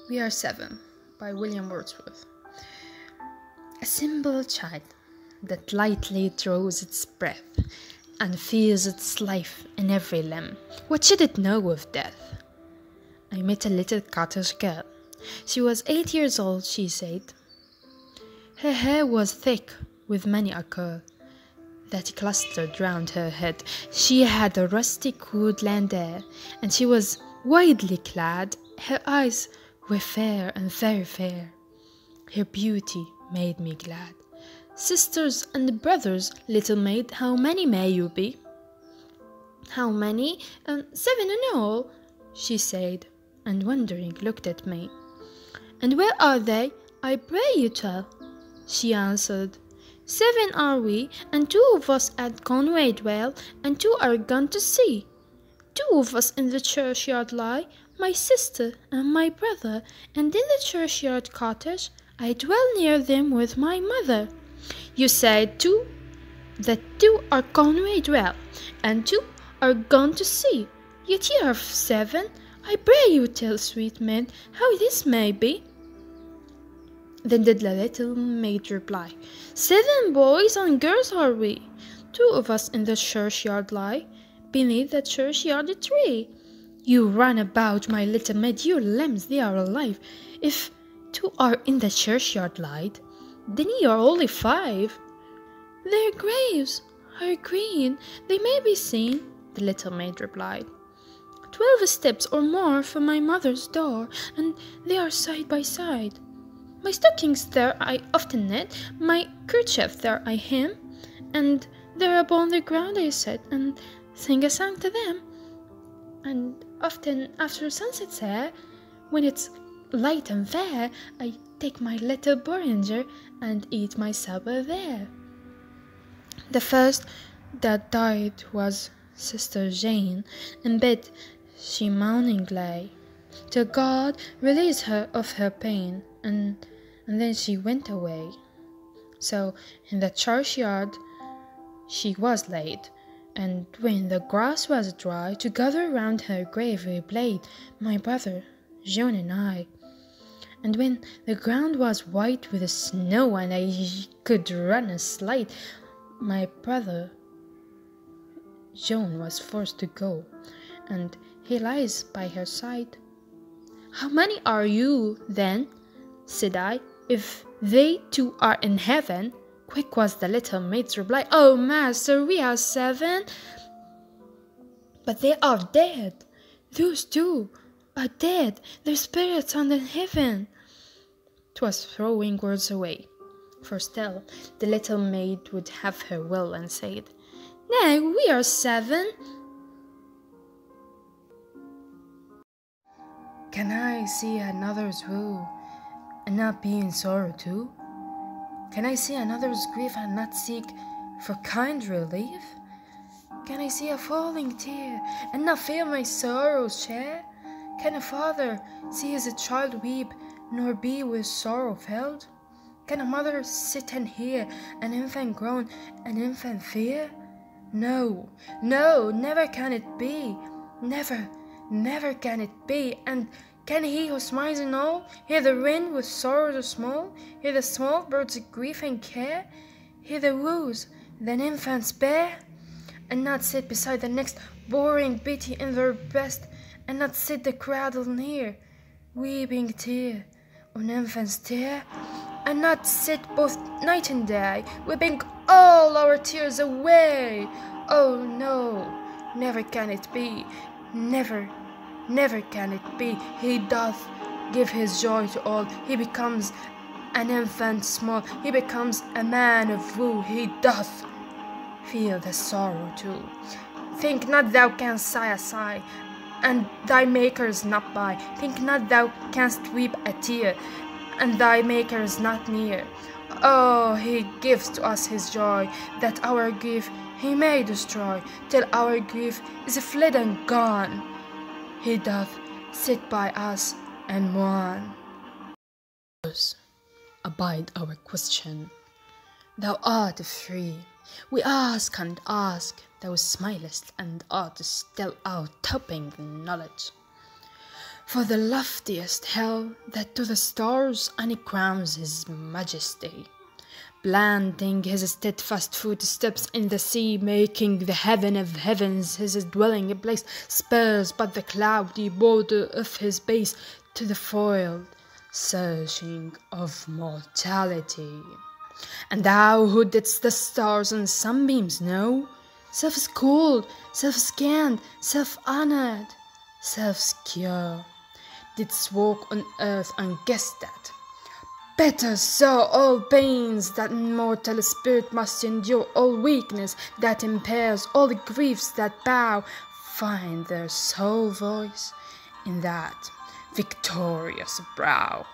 We Are Seven by William Wordsworth. A simple child that lightly draws its breath and feels its life in every limb. What should it know of death? I met a little cottage girl. She was 8 years old, she said. Her hair was thick with many a curl that clustered round her head. She had a rustic woodland air, and she was widely clad. Her eyes were fair and very fair. Her beauty made me glad. Sisters and brothers, little maid, how many may you be? How many? 7 in all, she said, and wondering looked at me. And where are they? I pray you tell. She answered, 7 are we, and 2 of us at Conway dwell, and 2 are gone to sea. 2 of us in the churchyard lie, my sister and my brother, and in the churchyard cottage I dwell near them with my mother. You said 2, that 2 are Conway dwell, and 2 are gone to sea. Yet ye are 7. I pray you tell, sweet maid, how this may be. Then did the little maid reply, 7 boys and girls are we. 2 of us in the churchyard lie, beneath the churchyard tree. You run about, my little maid, your limbs they are alive. If 2 are in the churchyard light, then ye are only 5. Their graves are green, they may be seen, the little maid replied. 12 steps or more from my mother's door, and they are side by side. My stockings there I often knit, my kerchief there I hem, and there upon the ground I sit, and sing a song to them. And often after sunset's air, when it's light and fair, I take my little porringer and eat my supper there. The first that died was Sister Jane, in bed she moaning lay, till God released her of her pain, and then she went away. So in the churchyard she was laid, and when the grass was dry, together round her grave we played, my brother, John and I. And when the ground was white with the snow, and I could run a slide, my brother, John, was forced to go, and he lies by her side. How many are you, then? Said I, if they 2 are in heaven. Quick was the little maid's reply, oh, master, we are 7. But they are dead. Those 2 are dead. Their spirits are in heaven. 'Twas throwing words away, for still the little maid would have her will, and said, nay, we are 7. Can I see another's woe, and not be in sorrow too? Can I see another's grief, and not seek for kind relief? Can I see a falling tear, and not feel my sorrow's share? Can a father see his child weep, nor be with sorrow filled? Can a mother sit and hear an infant groan, an infant fear? No, no, never can it be, never, never can it be. And can he who smiles in all hear the wind with sorrows small, hear the small bird's grief and care, hear the woes that infants bear, and not sit beside the next boring Betty in their best, and not sit the cradle near, weeping tear on infant's tear, and not sit both night and day, weeping all our tears away? Oh no, never can it be, never, never can it be. He doth give his joy to all. He becomes an infant small. He becomes a man of woe. He doth feel the sorrow too. Think not thou canst sigh a sigh, and thy Maker is not by. Think not thou canst weep a tear, and thy Maker is not near. Oh, he gives to us his joy, that our grief he may destroy, till our grief is fled and gone. He doth sit by us and mourn. Abide our question. Thou art free. We ask and ask. Thou smilest and art still out topping knowledge. For the loftiest hell that to the stars uncrowns his majesty, planting his steadfast footsteps in the sea, making the heaven of heavens his dwelling place, spurs but the cloudy border of his base to the foiled searching of mortality. And thou who didst the stars and sunbeams know, self-schooled, self-scanned, self-honored, self-secure, didst walk on earth and guess that better so all pains that mortal spirit must endure, all weakness that impairs, all the griefs that bow, find their sole voice in that victorious brow.